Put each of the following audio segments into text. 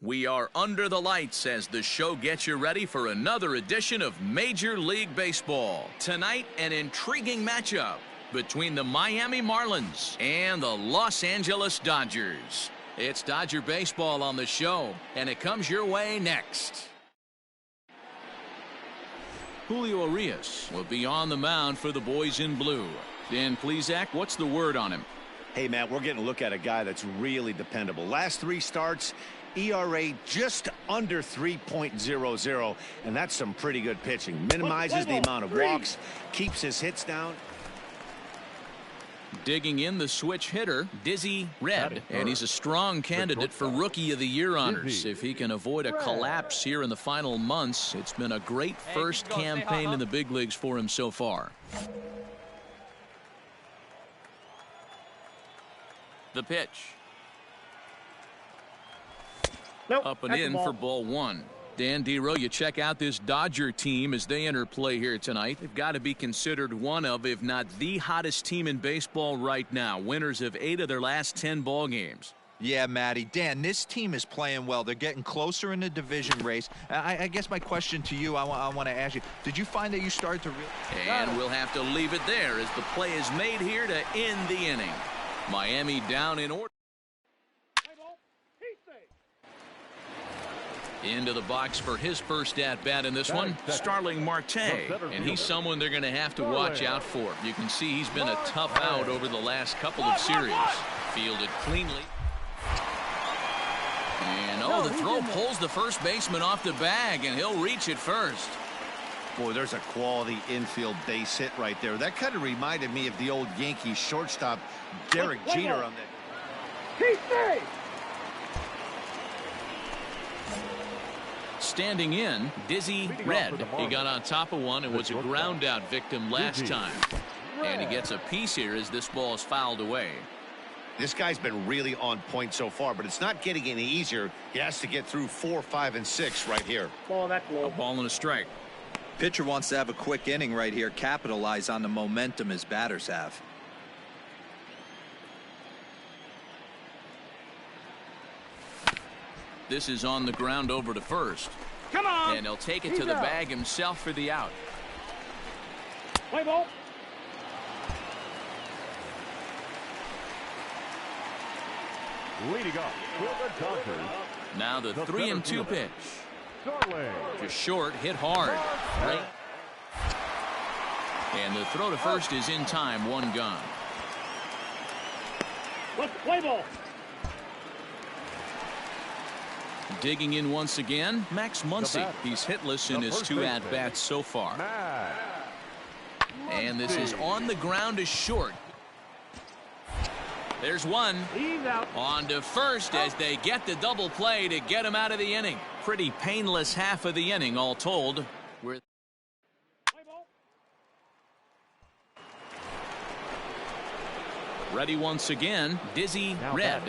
We are under the lights as the show gets you ready for another edition of Major League Baseball. Tonight, an intriguing matchup between the Miami Marlins and the Los Angeles Dodgers. It's Dodger baseball on the show, and it comes your way next. Julio Urias will be on the mound for the boys in blue. Dan Plesac, what's the word on him? Hey, Matt, we're getting a look at a guy that's really dependable. Last 3 starts, ERA just under 3.00, and that's some pretty good pitching. Minimizes the amount of walks, keeps his hits down. Digging in the switch hitter, Dizzy Red, and he's a strong candidate for Rookie of the Year honors. If he can avoid a collapse here in the final months, it's been a great first campaign in the big leagues for him so far. The pitch. Nope, up and in for ball 1. Dan Dero, you check out this Dodger team as they enter play here tonight. They've got to be considered one of, if not the hottest team in baseball right now. Winners of 8 of their last 10 ball games. Yeah, Matty. Dan, this team is playing well. They're getting closer in the division race. I guess my question to you, I want to ask you, did you find that you started to really... And we'll have to leave it there as the play is made here to end the inning. Miami down in order. Into the box for his first at-bat in this one, Starling Marte. And he's someone they're going to have to watch out for. You can see he's been a tough out over the last couple of series. Fielded cleanly. And, the throw pulls the first baseman off the bag, and he'll reach it first. Boy, there's a quality infield base hit right there. That kind of reminded me of the old Yankees shortstop, Derek Jeter on that. Standing in, Dizzy Red. He got on top of one and was a ground out victim last time. And he gets a piece here as this ball is fouled away. This guy's been really on point so far, but it's not getting any easier. He has to get through 4, 5, and 6 right here. A ball and a strike. Pitcher wants to have a quick inning right here, capitalize on the momentum his batters have. This is on the ground over to first. Come on. And he'll take it to the bag himself for the out. Play ball. Leading off with the Dodgers. Now the 3-2 pitch. Just short, hit hard. Right. And the throw to first is in time, 1 gone. Let's play ball. Digging in once again, Max Muncy. He's hitless in his 2 at-bats so far. And this is on the ground to short. There's one. On to first as they get the double play to get him out of the inning. Pretty painless half of the inning all told. Ready once again, Dizzy Red.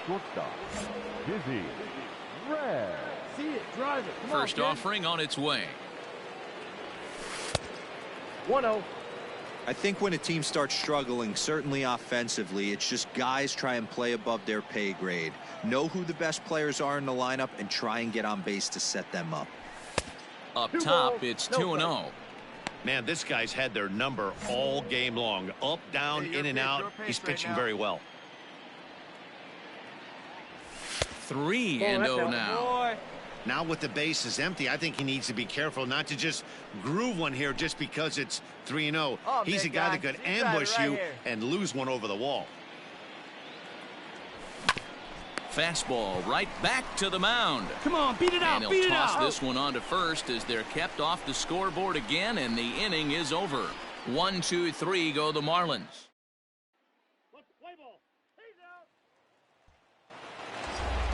Shortstop, Dizzy Red. See it, drive it. First offering on its way. 1-0. I think when a team starts struggling, certainly offensively, it's just guys try and play above their pay grade. Know who the best players are in the lineup and try and get on base to set them up. Up top, it's 2-0. Man, this guy's had their number all game long. Up, down, in and out. He's pitching very well. 3-0 now. Now with the bases empty, I think he needs to be careful not to just groove one here just because it's 3-0. He's a guy that could ambush you and lose one over the wall. Fastball right back to the mound. Come on, beat it out. And he'll toss this one on to first as they're kept off the scoreboard again, and the inning is over. 1, 2, 3 go the Marlins.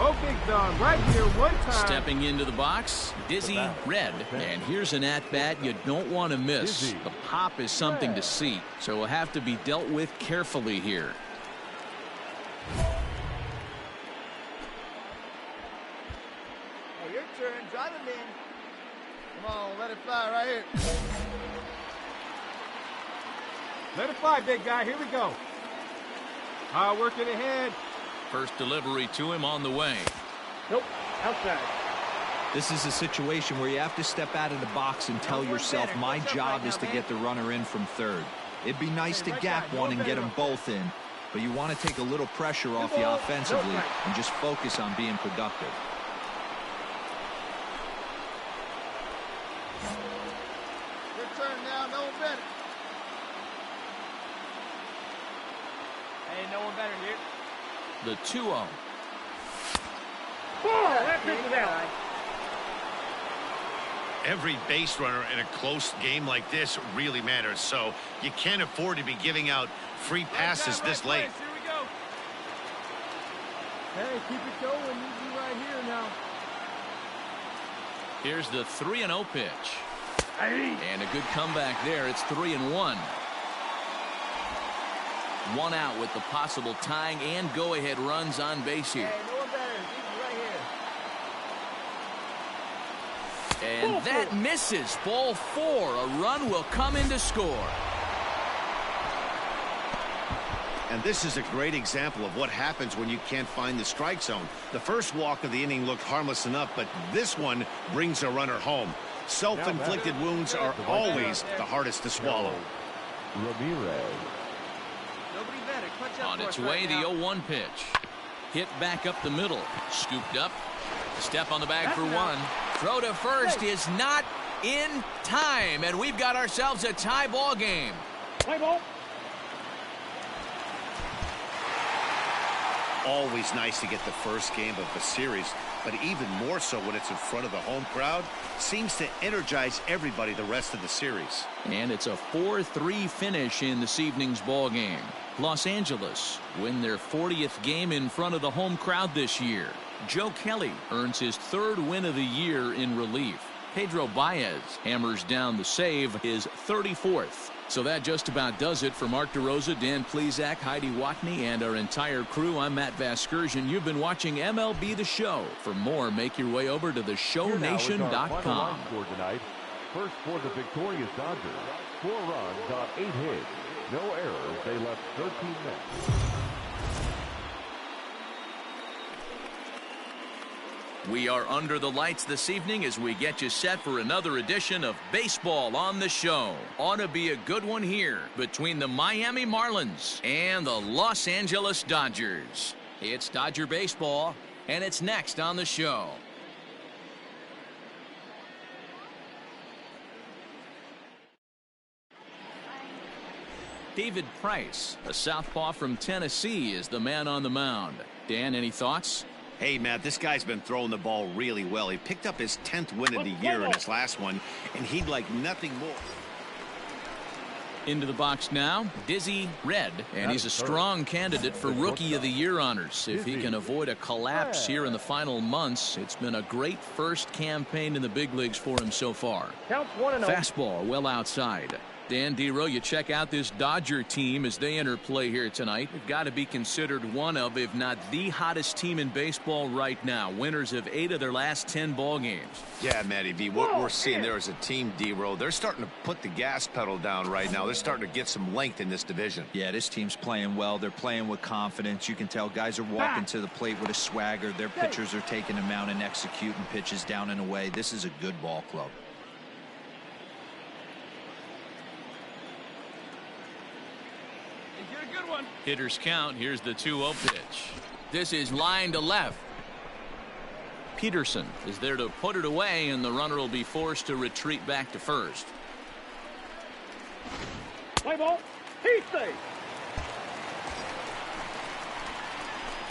Oh, big dog, right here, one time. Stepping into the box, Dizzy Red. And here's an at-bat you don't want to miss. The pop is something to see, so will have to be dealt with carefully here. Oh, your turn. Drive him in. Come on, let it fly right here. Let it fly, big guy. Here we go. Working ahead. First delivery to him on the way. Nope. Outside. This is a situation where you have to step out of the box and tell yourself, my job is to get the runner in from third. It'd be nice to gap one and get them both in, but you want to take a little pressure off you offensively and just focus on being productive. Your turn now, no one better. Hey, no one better here. The 2-0. That pitch is out. Every base runner in a close game like this really matters, so you can't afford to be giving out free passes this late. Here we go. Hey, keep it going. You right here now. Here's the 3-0 pitch. And a good comeback there. It's 3-1. One out with the possible tying and go-ahead runs on base here. Hey, no one better. Easy right here. And that misses. Ball 4. A run will come in to score. And this is a great example of what happens when you can't find the strike zone. The first walk of the inning looked harmless enough, but this one brings a runner home. Self-inflicted wounds are always the hardest to swallow. Ramirez. Nobody better. Clutch up On for its us way, right the now. 0-1 pitch. Hit back up the middle. Scooped up. Step on the bag for one. Throw to first is not in time, and we've got ourselves a tie ball game. Play ball. Always nice to get the first game of the series, but even more so when it's in front of the home crowd. Seems to energize everybody the rest of the series. And it's a 4-3 finish in this evening's ball game. Los Angeles win their 40th game in front of the home crowd this year. Joe Kelly earns his 3rd win of the year in relief. Pedro Baez hammers down the save, his 34th. So that just about does it for Mark DeRosa, Dan Plesac, Heidi Watney, and our entire crew. I'm Matt Vasgersian. You've been watching MLB The Show. For more, make your way over to theshownation.com. Score tonight. First for the victorious Dodgers. 4 runs on 8 hits. No errors. They left 13 men. We are under the lights this evening as we get you set for another edition of Baseball on the Show. Ought to be a good one here between the Miami Marlins and the Los Angeles Dodgers. It's Dodger Baseball, and it's next on the show. David Price, a southpaw from Tennessee, is the man on the mound. Dan, any thoughts? Hey, Matt, this guy's been throwing the ball really well. He picked up his 10th win of the year in his last one, and he'd like nothing more. Into the box now, Dizzy Red, and he's a strong candidate for Rookie of the Year honors. If he can avoid a collapse here in the final months, it's been a great first campaign in the big leagues for him so far. Counts 1-0. Fastball well outside. Dan Dero, you check out this Dodger team as they enter play here tonight. They've got to be considered one of, if not the hottest team in baseball right now. Winners of 8 of their last 10 ball games. Yeah, Matty V, what we're seeing there is a team, Dero. They're starting to put the gas pedal down right now. They're starting to get some length in this division. Yeah, this team's playing well. They're playing with confidence. You can tell guys are walking to the plate with a swagger. Their pitchers are taking them out and executing pitches down and away. This is a good ball club. Hitters count. Here's the 2-0 pitch. This is line to left. Peterson is there to put it away, and the runner will be forced to retreat back to first. Play ball. He's safe.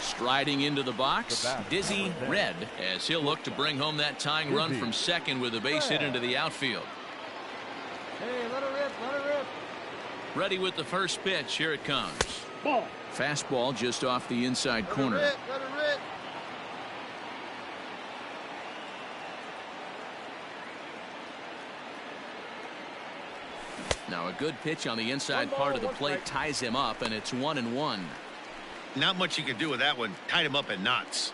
Striding into the box, Dizzy Red, as he'll look to bring home that tying run from second with a base hit into the outfield. Hey, let her rip, let her rip. Ready with the first pitch. Here it comes. Ball. Fastball just off the inside corner. Let her rip. Now a good pitch on the inside part of the plate ties him up, and it's 1-1. Not much you can do with that one. Tied him up in knots.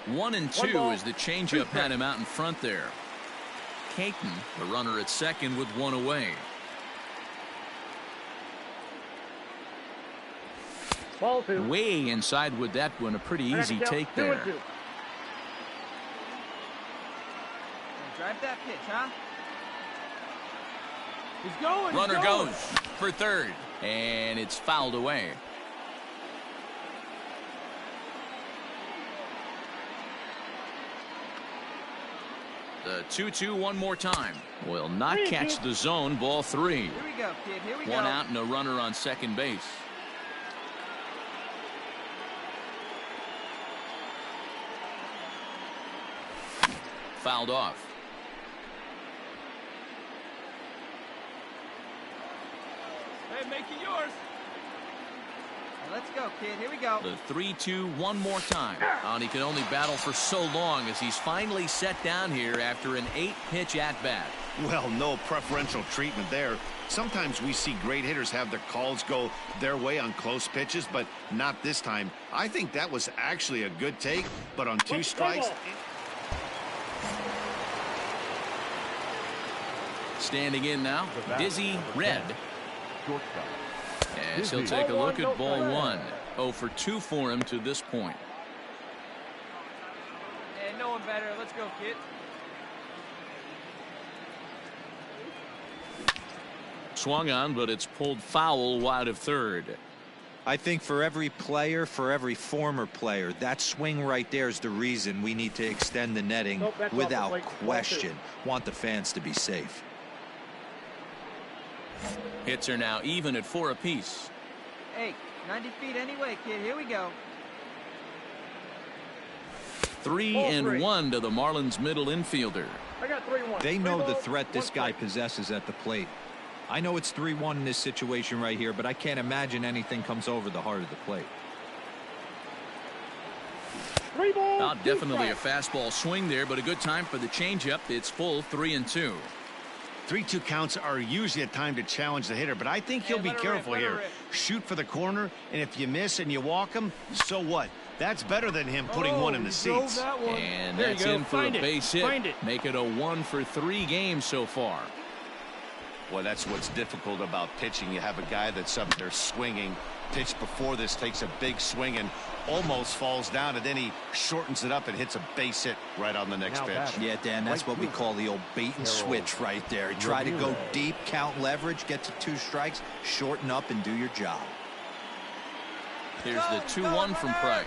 One and two as the changeup had him out in front there. Caton, the runner at second with one away. Ball 2. Way inside with that one. A pretty easy take Two there. and 2. Drive that pitch, huh? He's going. Runner he's going. goes for third, and it's fouled away. The 2-2 one more time. Will not catch the zone. Ball 3. Here we go, kid. Here we go. One out and a runner on second base. Fouled off. Hey, make it yours. Let's go, kid. Here we go. The 3-2 one more time. And he can only battle for so long as he's finally set down here after an 8-pitch at-bat. Well, no preferential treatment there. Sometimes we see great hitters have their calls go their way on close pitches, but not this time. I think that was actually a good take, but on 2 strikes. Standing in now, Dizzy Red. Shortstop. As he'll take a look at ball 1. 0 for 2 for him to this point. Yeah, no one better. Let's go, kid. Swung on, but it's pulled foul wide of third. I think for every player, for every former player, that swing right there is the reason we need to extend the netting without question. Want the fans to be safe. Hits are now even at 4 apiece. Hey, 90 feet anyway, kid. Here we go. 3-1 to the Marlins middle infielder. I got 3-1. They know the threat this guy possesses at the plate. I know it's 3-1 in this situation right here, but I can't imagine anything comes over the heart of the plate. Definitely a fastball swing there, but a good time for the changeup. It's full 3-2. 3-2 counts are usually a time to challenge the hitter, but I think he'll be careful here. Shoot for the corner, and if you miss and you walk him, so what? That's better than him putting one in the seats. And that's in for a base hit. Make it a 1 for 3 game so far. Well, that's what's difficult about pitching. You have a guy that's up there swinging. Pitch before this takes a big swing and almost falls down, and then he shortens it up and hits a base hit right on the next pitch. Yeah, Dan, that's what we call the old bait and switch right there. Try to go deep, count leverage, get to 2 strikes, shorten up, and do your job. Here's the 2-1 from Price.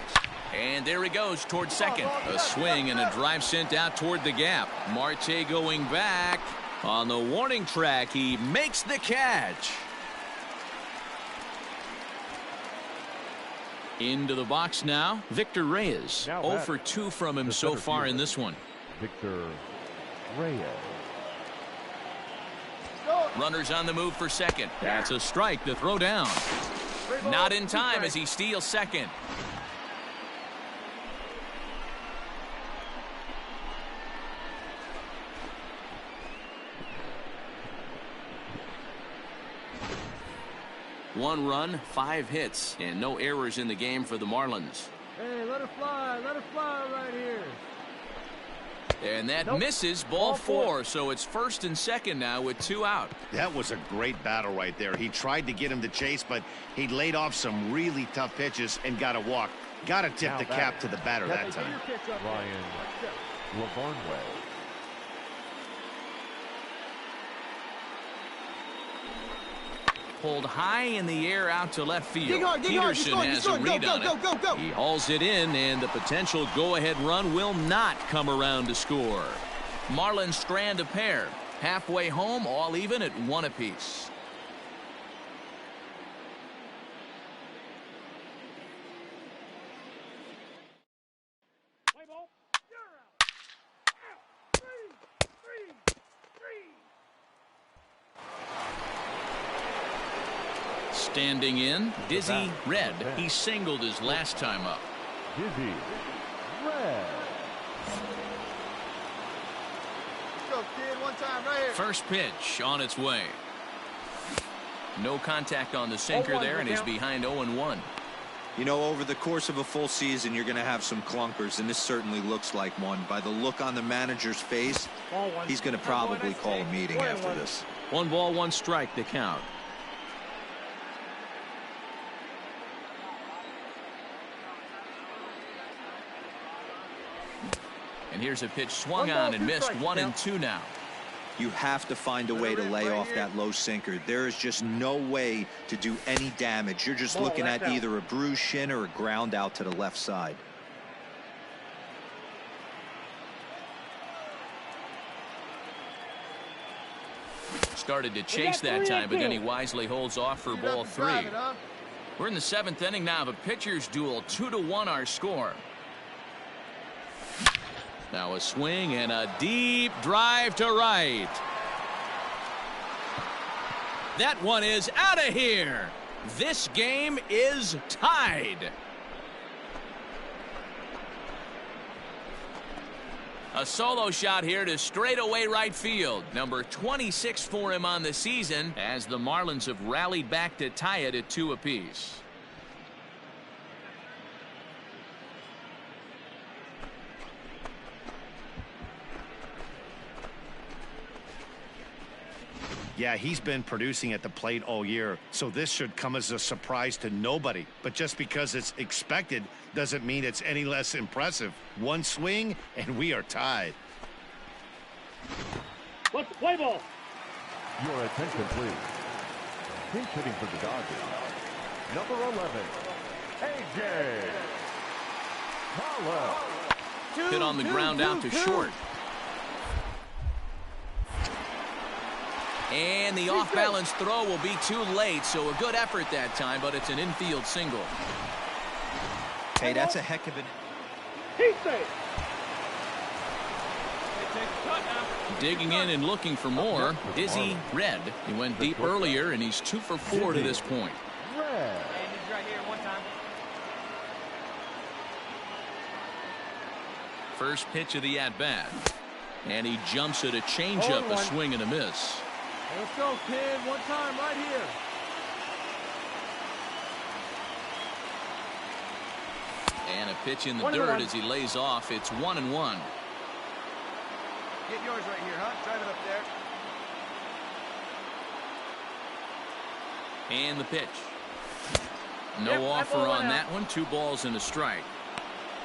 And there he goes toward second. A swing and a drive sent out toward the gap. Marte going back. On the warning track, he makes the catch. Into the box now, Victor Reyes. 0 for 2 from him so far in this one. Victor Reyes. Runners on the move for second. That's a strike to throw down. Not in time as he steals second. One run, 5 hits, and no errors in the game for the Marlins. Hey, let it fly right here. And that misses ball 4, so it's first and second now with 2 out. That was a great battle right there. He tried to get him to chase, but he laid off some really tough pitches and got a walk. Got to tip the cap to the batter that time. Ryan Lavarnway. Pulled high in the air out to left field. Peterson has a read on it. He hauls it in, and the potential go-ahead run will not come around to score. Marlins strand a pair. Halfway home, all even at 1 apiece. Standing in, Dizzy Red. He singled his last time up. Dizzy Red. Go, kid. One time right here. First pitch on its way. No contact on the sinker there, and he's behind 0-1. You know, over the course of a full season, you're going to have some clunkers, and this certainly looks like one. By the look on the manager's face, he's going to probably call a meeting after this. 1 ball, 1 strike, the count. And here's a pitch swung on and missed. 1-2 now. You have to find a way to lay off that low sinker. There is just no way to do any damage. You're just looking at either a bruised shin or a ground out to the left side. Started to chase that time, but then he wisely holds off for ball 3. We're in the 7th inning now of a pitcher's duel. 2-1 our score. Now a swing and a deep drive to right. That one is out of here. This game is tied. A solo shot here to straightaway right field. Number 26 for him on the season as the Marlins have rallied back to tie it at 2 apiece. Yeah, he's been producing at the plate all year, so this should come as a surprise to nobody. But just because it's expected doesn't mean it's any less impressive. One swing, and we are tied. What's the play ball? Your attention, please. Pinch hitting for the Dodgers, number 11, A.J. Pollock. Hit on the ground out to short. And the off-balance throw will be too late, so a good effort that time, but it's an infield single. Hey, that's a heck of an... Digging in and looking for more. Izzy Red. He went deep earlier, and he's 2 for 4 to this point. First pitch of the at-bat. And he jumps at a changeup, a swing and a miss. Let's go, kid. One time right here. And a pitch in the dirt as he lays off. It's 1-1. Get yours right here, huh? Drive it up there. And the pitch. No offer on that one. 2 balls and a strike.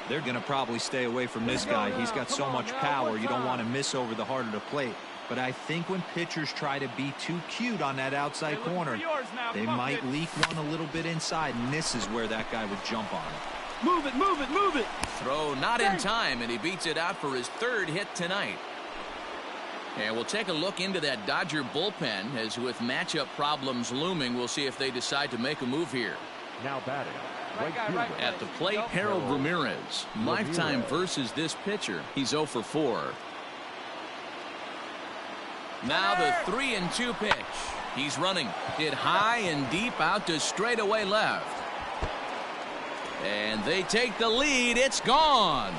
They're going to probably stay away from this guy. He's got so much power, you don't want to miss over the heart of the plate. But I think when pitchers try to be too cute on that outside corner, they might leak one a little bit inside, and this is where that guy would jump on it. Move it, move it, move it. Throw not in time, and he beats it out for his 3rd hit tonight. And we'll take a look into that Dodger bullpen, as with matchup problems looming, we'll see if they decide to make a move here. Now batting. At the plate, Harold Ramirez. Lifetime versus this pitcher. He's 0 for 4. Now the 3-2 pitch. He's running. Hit high and deep out to straightaway left. And they take the lead. It's gone.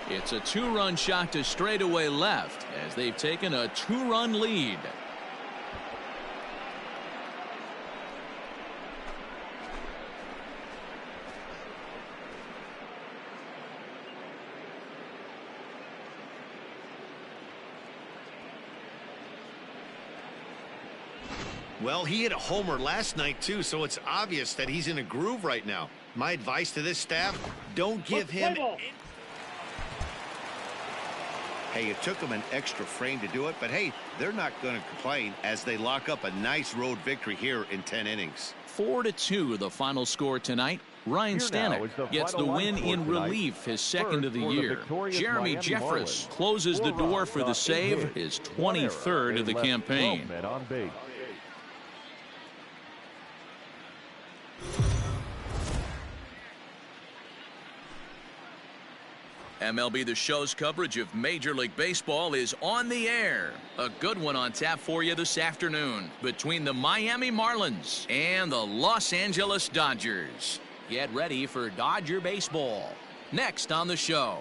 It's a 2-run shot to straightaway left as they've taken a 2-run lead. Well, he hit a homer last night, too, so it's obvious that he's in a groove right now. My advice to this staff, don't give him... Hey, it took them an extra frame to do it, but hey, they're not going to complain as they lock up a nice road victory here in 10 innings. 4-2 the final score tonight. Ryan Stanek gets the win in relief, his 2nd of the year. Jeremy Jeffress closes the door for the save, his 23rd of the campaign. MLB The Show's coverage of Major League Baseball is on the air. A good one on tap for you this afternoon between the Miami Marlins and the Los Angeles Dodgers. Get ready for Dodger baseball. Next on the show.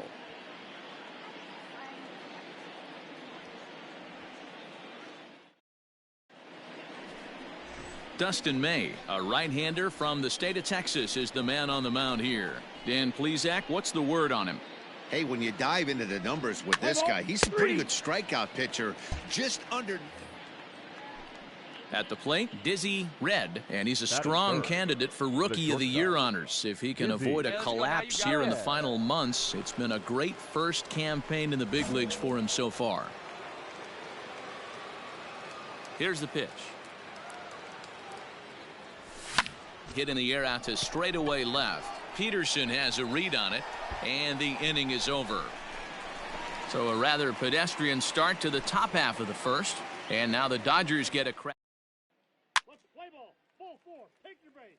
Dustin May, a right-hander from the state of Texas, is the man on the mound here. Dan Plesac, what's the word on him? Hey, when you dive into the numbers with this guy, he's a pretty good strikeout pitcher, just under... At the plate, Dizzy Red, and he's a strong candidate for Rookie of the Year honors. If he can avoid a collapse here in the final months, it's been a great first campaign in the big leagues for him so far. Here's the pitch. Hit in the air out to straightaway left. Peterson has a read on it, and the inning is over. So a rather pedestrian start to the top half of the first, and now the Dodgers get a crack. Play ball. Ball 4. Take your base.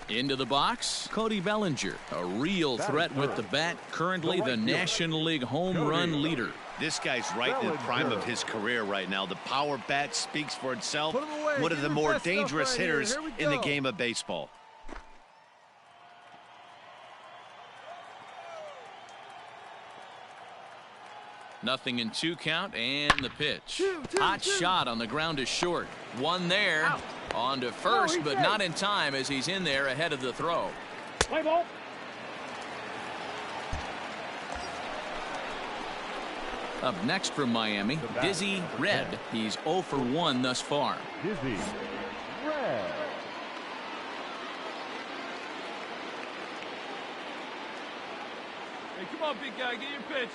Into the box, Cody Bellinger, a real threat with the bat, currently the National League home run leader. This guy's right in the prime of his career right now. The power bat speaks for itself. One of the more dangerous hitters in the game of baseball. Nothing in 2 count, and the pitch. Hot shot on the ground is short. One there. On to first, but not in time as he's in there ahead of the throw. Play ball. Up next from Miami, Dizzy Red. He's 0 for 1 thus far. Dizzy Red. Hey, come on, big guy. Get your pitch.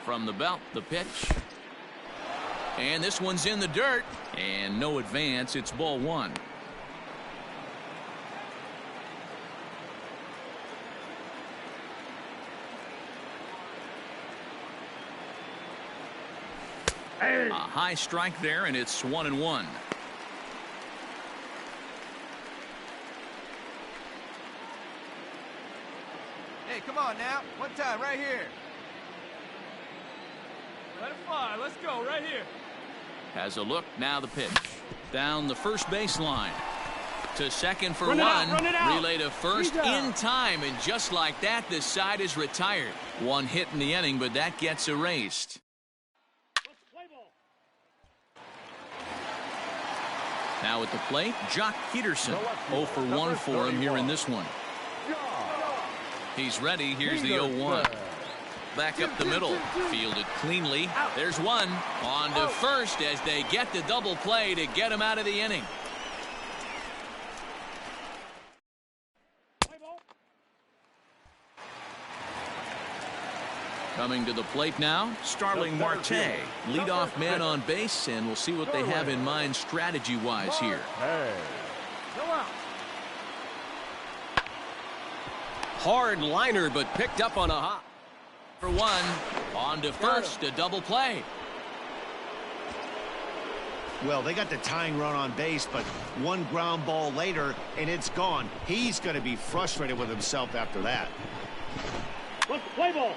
From the belt, the pitch. And this one's in the dirt. And no advance. It's ball 1. A high strike there, and it's 1-1. Hey, come on now. One time, right here. Let it fly. Let's go right here. Has a look. Now the pitch. Down the first baseline. To second for Run one. it out. Relay to first in time. And just like that, this side is retired. One hit in the inning, but that gets erased. Now at the plate, Jock Peterson. 0 for 1 for him here in this one. He's ready. Here's the 0-1. Back up the middle. Fielded cleanly. There's one. On to first as they get the double play to get him out of the inning. Coming to the plate now, Starling Marte, leadoff man on base, and we'll see what they have in mind strategy-wise here. Hard liner, but picked up on a hop. For one, on to first, a double play. Well, they got the tying run on base, but one ground ball later, and it's gone. He's going to be frustrated with himself after that. What's the play ball?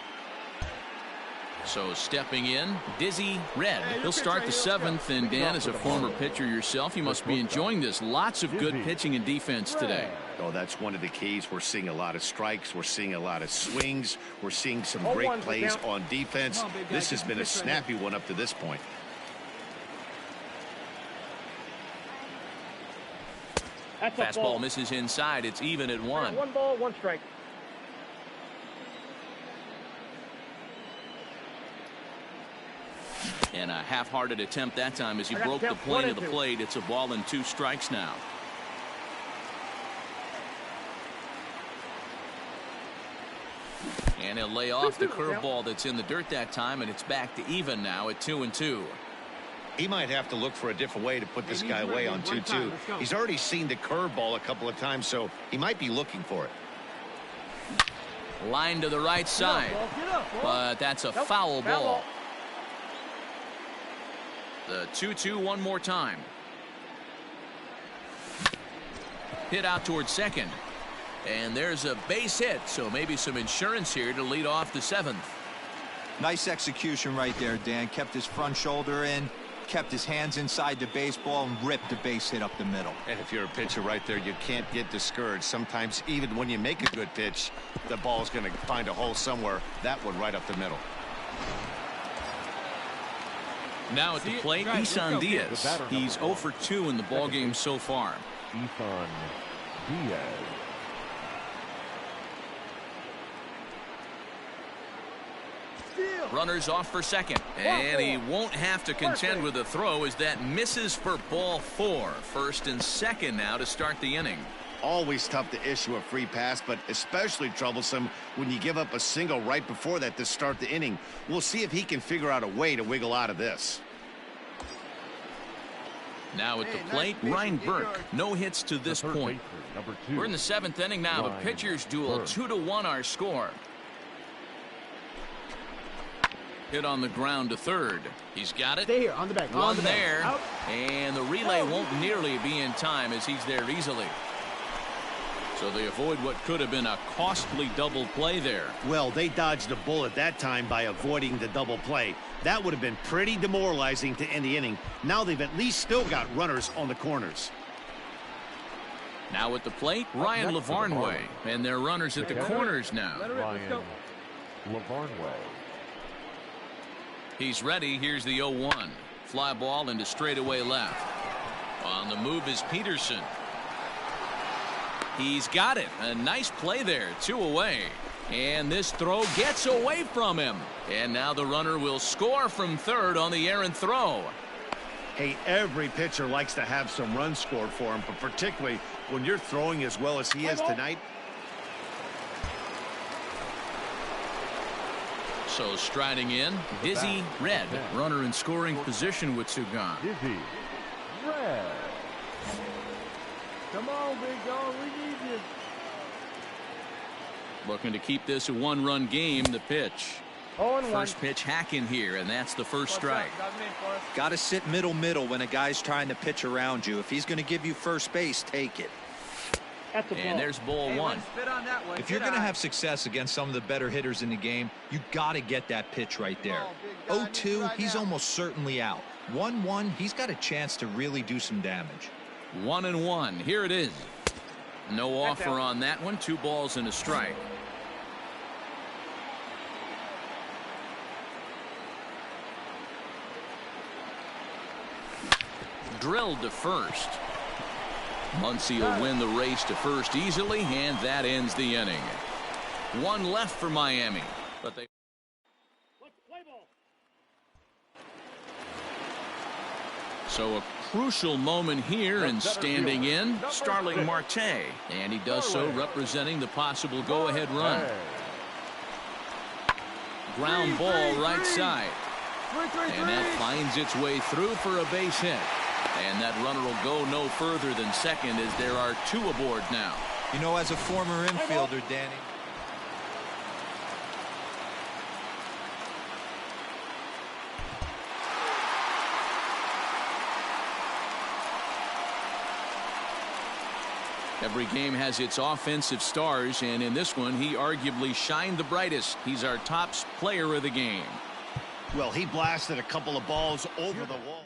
So stepping in, Dizzy Red. He'll start the 7th, and Dan, as a former pitcher yourself, you must be enjoying this. Lots of good pitching and defense today. Oh, that's one of the keys. We're seeing a lot of strikes. We're seeing a lot of swings. We're seeing some great plays on defense. This has been a snappy one up to this point. Fastball misses inside. It's even at 1. 1 ball, 1 strike. And a half-hearted attempt that time as he broke the plane of the plate. It's a ball and 2 strikes now. And he'll lay off the curveball that's in the dirt that time, and it's back to even now at 2-2. He might have to look for a different way to put this guy away on 2-2. He's already seen the curveball a couple of times, so he might be looking for it. Line to the right side, but that's a foul ball. The 2-2 one more time. Hit out towards second. And there's a base hit, so maybe some insurance here to lead off the 7th. Nice execution right there, Dan. Kept his front shoulder in, kept his hands inside the baseball, and ripped the base hit up the middle. And if you're a pitcher right there, you can't get discouraged. Sometimes even when you make a good pitch, the ball's going to find a hole somewhere. That one right up the middle. Now at the plate, Isan Diaz. He's 0 for 2 in the ballgame so far. Isan Diaz. Runners off for second. And he won't have to contend with a throw as that misses for ball 4. First and second now to start the inning. Always tough to issue a free pass, but especially troublesome when you give up a single right before that to start the inning. We'll see if he can figure out a way to wiggle out of this. Now at the plate, Ryan Burke. No hits to this point. We're in the 7th inning now. The pitchers duel. 2-1 our score. Hit on the ground to third. He's got it. Stay here on the back. One the there. Out. And the relay won't nearly be in time as he's there easily. So they avoid what could have been a costly double play there. Well, they dodged a bullet that time by avoiding the double play. That would have been pretty demoralizing to end the inning. Now they've at least still got runners on the corners. Now at the plate, Ryan Lavarnway. And their runners at the corners now. Ryan Lavarnway. He's ready. Here's the 0-1. Fly ball into straightaway left. On the move is Peterson. He's got it. A nice play there. 2 away. And this throw gets away from him. And now the runner will score from third on the errant throw. Hey, every pitcher likes to have some runs scored for him, but particularly when you're throwing as well as he is tonight. So striding in, Dizzy Red. Runner in scoring position with two gone. Dizzy Red. Come on, big dog. We need you. Looking to keep this a one-run game. The pitch. 0-1. First pitch hacking here, and that's the first strike. Got to sit middle when a guy's trying to pitch around you. If he's going to give you first base, take it. And there's ball 1. If you're going to have success against some of the better hitters in the game, you got to get that pitch right there. 0-2, he's almost certainly out. 1-1, he's got a chance to really do some damage. 1-1. Here it is. No offer on that one. 2 balls and a strike. Drilled to first. Muncy will win the race to first easily, and that ends the inning. 1 left for Miami, but they. So a crucial moment here, and standing in, Starling Marte, and he does so representing the possible go-ahead run. Ground ball right side, and that finds its way through for a base hit. And that runner will go no further than second as there are 2 aboard now. You know, as a former infielder, Danny. Every game has its offensive stars, and in this one, he arguably shined the brightest. He's our top player of the game. Well, he blasted a couple of balls over the wall.